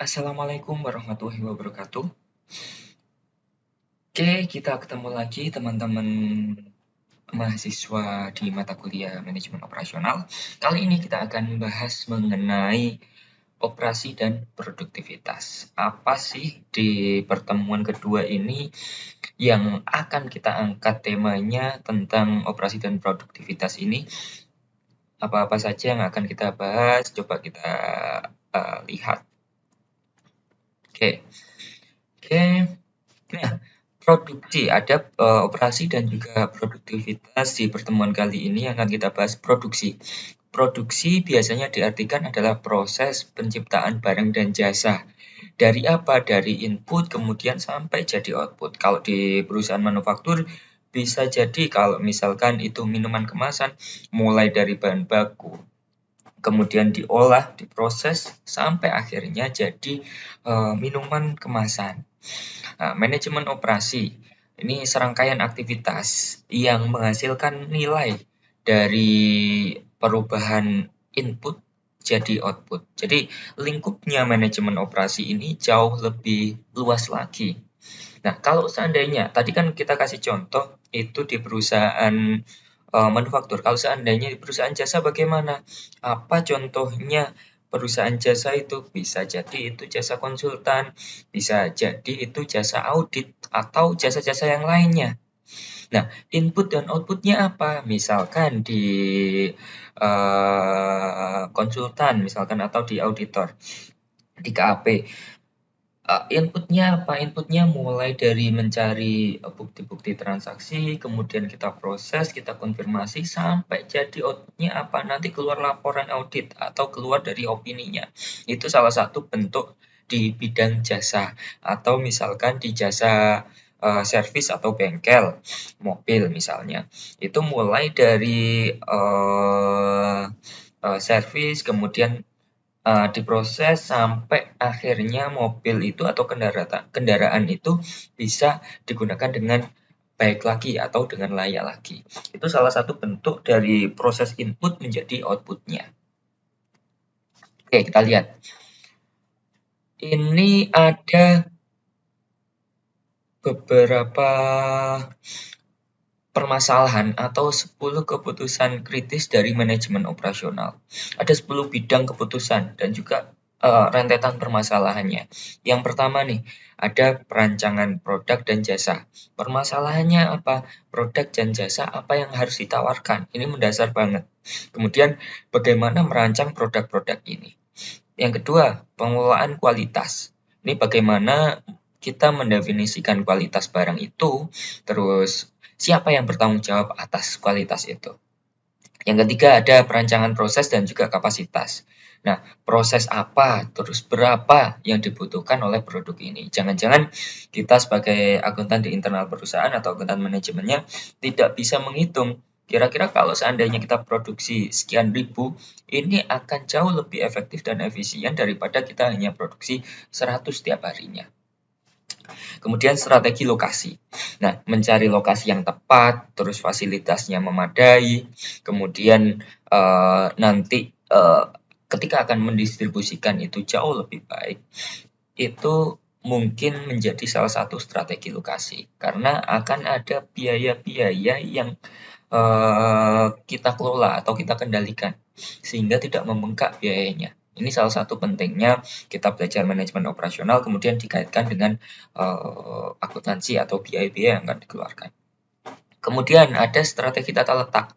Assalamualaikum warahmatullahi wabarakatuh. Oke, kita ketemu lagi teman-teman mahasiswa di mata kuliah manajemen operasional. Kali ini kita akan membahas mengenai operasi dan produktivitas. Apa sih di pertemuan kedua ini yang akan kita angkat temanya tentang operasi dan produktivitas ini? Apa-apa saja yang akan kita bahas? Coba kita lihat. Oke. Nah, produksi ada operasi dan juga produktivitas di pertemuan kali ini yang akan kita bahas produksi. Produksi biasanya diartikan adalah proses penciptaan barang dan jasa. Dari apa? Dari input kemudian sampai jadi output. Kalau di perusahaan manufaktur bisa jadi kalau misalkan itu minuman kemasan mulai dari bahan baku kemudian diolah, diproses sampai akhirnya jadi minuman kemasan. Nah, manajemen operasi ini serangkaian aktivitas yang menghasilkan nilai dari perubahan input jadi output. Jadi lingkupnya manajemen operasi ini jauh lebih luas lagi. Nah, kalau seandainya tadi kan kita kasih contoh itu di perusahaan manufaktur. Kalau seandainya di perusahaan jasa bagaimana? Apa contohnya perusahaan jasa itu? Bisa jadi itu jasa konsultan, bisa jadi itu jasa audit, atau jasa-jasa yang lainnya. Nah, input dan outputnya apa? Misalkan di konsultan, misalkan atau di auditor, di KAP. Inputnya apa? Inputnya mulai dari mencari bukti-bukti transaksi, kemudian kita proses, kita konfirmasi, sampai jadi outputnya apa? Nanti keluar laporan audit atau keluar dari opininya. Itu salah satu bentuk di bidang jasa. Atau misalkan di jasa servis atau bengkel mobil misalnya. Itu mulai dari servis, kemudian diproses sampai akhirnya mobil itu atau kendaraan itu bisa digunakan dengan baik lagi atau dengan layak lagi. Itu salah satu bentuk dari proses input menjadi outputnya. Oke, kita lihat. Ini ada beberapa permasalahan atau 10 keputusan kritis dari manajemen operasional. Ada 10 bidang keputusan dan juga rentetan permasalahannya. Yang pertama nih, ada perancangan produk dan jasa. Permasalahannya apa? Produk dan jasa apa yang harus ditawarkan? Ini mendasar banget. Kemudian bagaimana merancang produk-produk ini? Yang kedua, pengelolaan kualitas. Ini bagaimana kita mendefinisikan kualitas barang itu, terus siapa yang bertanggung jawab atas kualitas itu. Yang ketiga ada perancangan proses dan juga kapasitas. Nah, proses apa, terus berapa yang dibutuhkan oleh produk ini. Jangan-jangan kita sebagai akuntan di internal perusahaan atau akuntan manajemennya tidak bisa menghitung. Kira-kira kalau seandainya kita produksi sekian ribu, ini akan jauh lebih efektif dan efisien daripada kita hanya produksi 100 setiap harinya. Kemudian strategi lokasi. Nah, mencari lokasi yang tepat, terus fasilitasnya memadai, kemudian nanti ketika akan mendistribusikan itu jauh lebih baik, itu mungkin menjadi salah satu strategi lokasi. Karena akan ada biaya-biaya yang kita kelola atau kita kendalikan, sehingga tidak membengkak biayanya. Ini salah satu pentingnya kita belajar manajemen operasional kemudian dikaitkan dengan akuntansi atau biaya-biaya yang akan dikeluarkan. Kemudian ada strategi tata letak.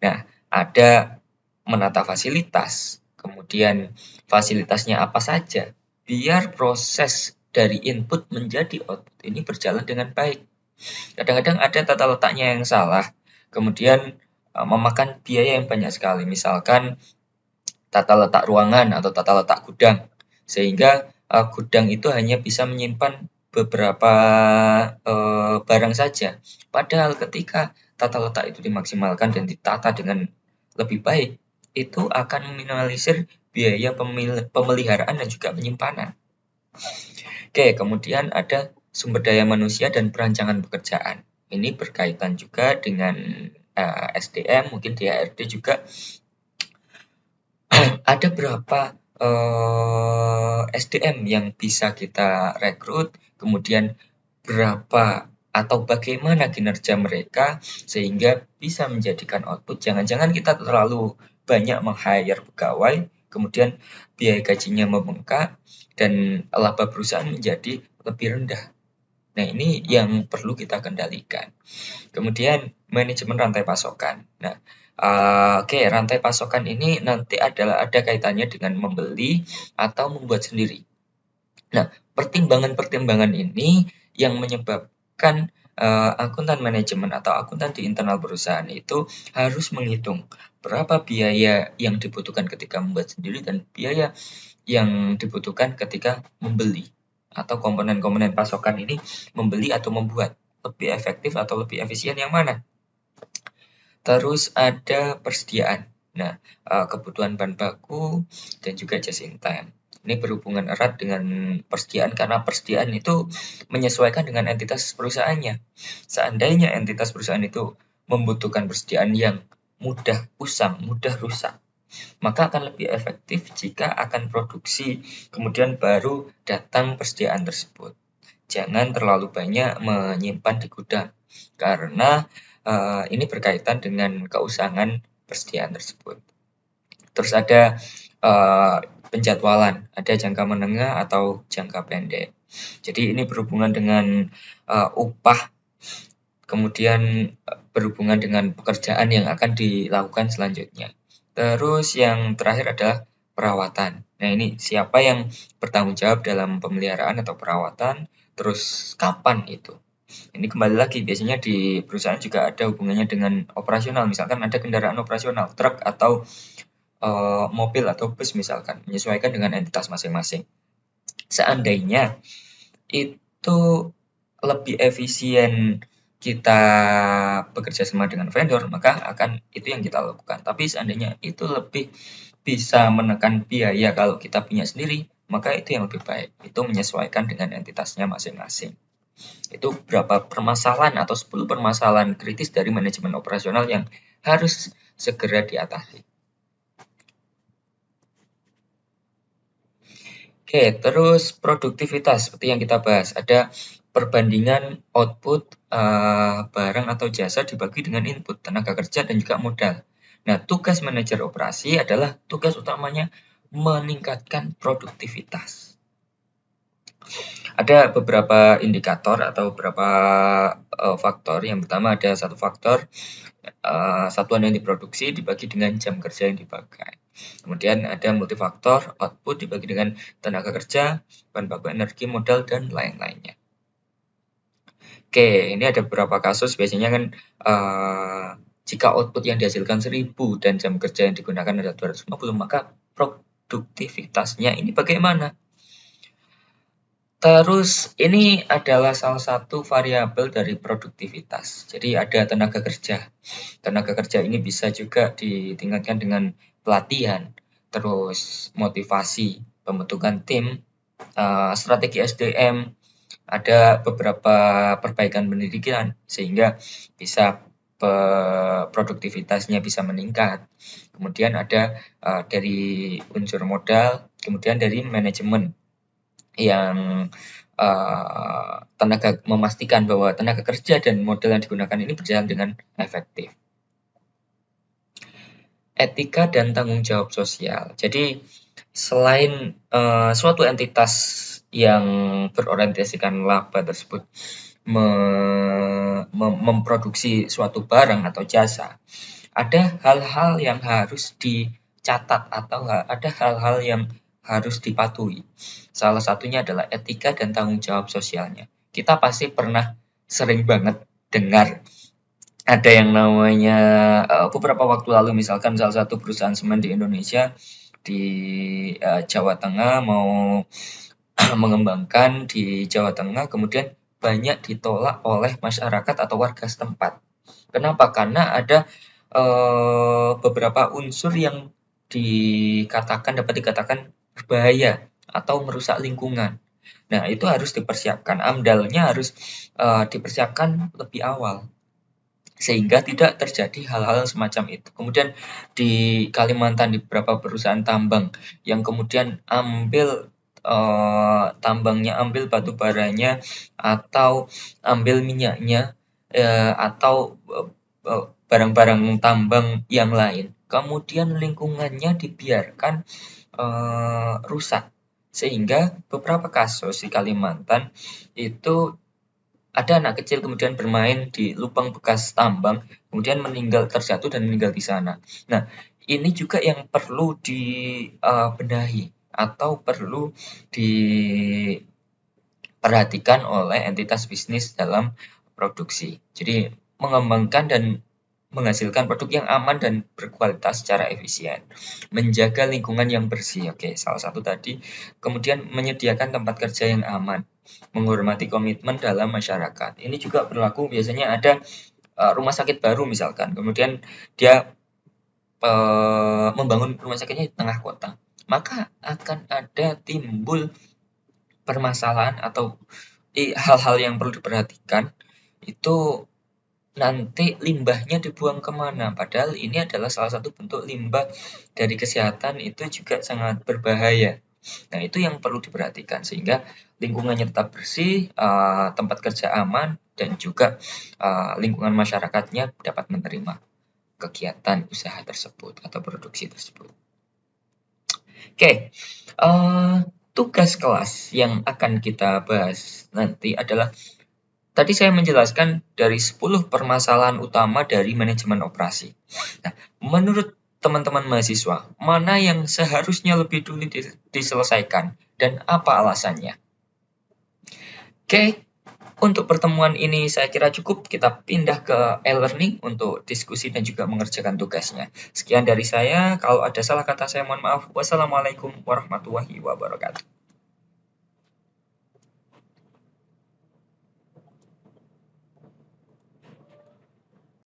Nah, ada menata fasilitas, kemudian fasilitasnya apa saja, biar proses dari input menjadi output ini berjalan dengan baik. Kadang-kadang ada tata letaknya yang salah, kemudian memakan biaya yang banyak sekali. Misalkan tata letak ruangan atau tata letak gudang, sehingga gudang itu hanya bisa menyimpan beberapa barang saja. Padahal ketika tata letak itu dimaksimalkan dan ditata dengan lebih baik, itu akan meminimalisir biaya pemeliharaan dan juga penyimpanan. Oke, kemudian ada sumber daya manusia dan perancangan pekerjaan. Ini berkaitan juga dengan SDM, mungkin di HRD juga. Ada berapa SDM yang bisa kita rekrut, kemudian berapa atau bagaimana kinerja mereka sehingga bisa menjadikan output. Jangan-jangan kita terlalu banyak meng-hire pegawai, kemudian biaya gajinya membengkak dan laba perusahaan menjadi lebih rendah. Nah, ini yang perlu kita kendalikan. Kemudian manajemen rantai pasokan. Nah, oke, rantai pasokan ini nanti ada kaitannya dengan membeli atau membuat sendiri. Nah, pertimbangan-pertimbangan ini yang menyebabkan akuntan manajemen atau akuntan di internal perusahaan itu harus menghitung berapa biaya yang dibutuhkan ketika membuat sendiri dan biaya yang dibutuhkan ketika membeli atau komponen-komponen pasokan ini membeli atau membuat lebih efektif atau lebih efisien yang mana. Terus ada persediaan. Nah, kebutuhan bahan baku dan juga just in time. Ini berhubungan erat dengan persediaan karena persediaan itu menyesuaikan dengan entitas perusahaannya. Seandainya entitas perusahaan itu membutuhkan persediaan yang mudah usang, mudah rusak, maka akan lebih efektif jika akan produksi, kemudian baru datang persediaan tersebut. Jangan terlalu banyak menyimpan di gudang, karena ini berkaitan dengan keusangan persediaan tersebut. Terus ada penjadwalan, ada jangka menengah atau jangka pendek. Jadi ini berhubungan dengan upah, kemudian berhubungan dengan pekerjaan yang akan dilakukan selanjutnya. Terus yang terakhir adalah perawatan. Nah, ini siapa yang bertanggung jawab dalam pemeliharaan atau perawatan, terus kapan itu. Ini kembali lagi, biasanya di perusahaan juga ada hubungannya dengan operasional. Misalkan ada kendaraan operasional, truk atau mobil atau bus misalkan, menyesuaikan dengan entitas masing-masing. Seandainya itu lebih efisien kita bekerja sama dengan vendor, maka akan itu yang kita lakukan. Tapi seandainya itu lebih bisa menekan biaya kalau kita punya sendiri, maka itu yang lebih baik. Itu menyesuaikan dengan entitasnya masing-masing. Itu beberapa permasalahan atau 10 permasalahan kritis dari manajemen operasional yang harus segera diatasi. Oke, terus produktivitas seperti yang kita bahas, ada perbandingan output barang atau jasa dibagi dengan input tenaga kerja dan juga modal. Nah, tugas manajer operasi adalah tugas utamanya meningkatkan produktivitas. Ada beberapa indikator atau beberapa faktor. Yang pertama ada satu faktor satuan yang diproduksi dibagi dengan jam kerja yang dipakai. Kemudian ada multifaktor, output dibagi dengan tenaga kerja, bahan baku energi, modal, dan lain-lainnya. Oke, ini ada beberapa kasus, biasanya kan jika output yang dihasilkan 1000 dan jam kerja yang digunakan ada 250, maka produktivitasnya ini bagaimana? Terus ini adalah salah satu variabel dari produktivitas. Jadi ada tenaga kerja. Tenaga kerja ini bisa juga ditingkatkan dengan pelatihan, terus motivasi, pembentukan tim, strategi SDM, ada beberapa perbaikan pendidikan sehingga bisa produktivitasnya bisa meningkat. Kemudian ada dari unsur modal, kemudian dari manajemen yang memastikan bahwa tenaga kerja dan modal yang digunakan ini berjalan dengan efektif. Etika dan tanggung jawab sosial. Jadi selain suatu entitas yang berorientasikan laba tersebut memproduksi suatu barang atau jasa, ada hal-hal yang harus dicatat atau ada hal-hal yang harus dipatuhi. Salah satunya adalah etika dan tanggung jawab sosialnya. Kita pasti pernah sering banget dengar ada yang namanya beberapa waktu lalu misalkan salah satu perusahaan semen di Indonesia di Jawa Tengah mau mengembangkan di Jawa Tengah, kemudian banyak ditolak oleh masyarakat atau warga setempat. Kenapa? Karena ada beberapa unsur yang dapat dikatakan berbahaya atau merusak lingkungan. Nah, itu harus dipersiapkan. AMDAL-nya harus dipersiapkan lebih awal sehingga tidak terjadi hal-hal semacam itu. Kemudian di Kalimantan di beberapa perusahaan tambang yang kemudian ambil tambangnya, ambil batu baranya, atau ambil minyaknya, atau barang-barang tambang yang lain. Kemudian lingkungannya dibiarkan rusak. Sehingga beberapa kasus di Kalimantan itu ada anak kecil kemudian bermain di lubang bekas tambang, kemudian terjatuh dan meninggal di sana. Nah, ini juga yang perlu dibenahi atau perlu diperhatikan oleh entitas bisnis dalam produksi. Jadi, mengembangkan dan menghasilkan produk yang aman dan berkualitas secara efisien, menjaga lingkungan yang bersih, oke, salah satu tadi, kemudian menyediakan tempat kerja yang aman, menghormati komitmen dalam masyarakat. Ini juga berlaku biasanya ada rumah sakit baru misalkan, kemudian dia membangun rumah sakitnya di tengah kota, maka akan ada timbul permasalahan atau hal-hal yang perlu diperhatikan itu. Nanti limbahnya dibuang kemana? Padahal ini adalah salah satu bentuk limbah dari kesehatan itu juga sangat berbahaya. Nah, itu yang perlu diperhatikan sehingga lingkungannya tetap bersih, tempat kerja aman, dan juga lingkungan masyarakatnya dapat menerima kegiatan usaha tersebut atau produksi tersebut. Oke, tugas kelas yang akan kita bahas nanti adalah tadi saya menjelaskan dari 10 permasalahan utama dari manajemen operasi. Nah, menurut teman-teman mahasiswa, mana yang seharusnya lebih dulu diselesaikan dan apa alasannya? Oke, untuk pertemuan ini saya kira cukup. Kita pindah ke e-learning untuk diskusi dan juga mengerjakan tugasnya. Sekian dari saya. Kalau ada salah kata saya mohon maaf. Wassalamualaikum warahmatullahi wabarakatuh.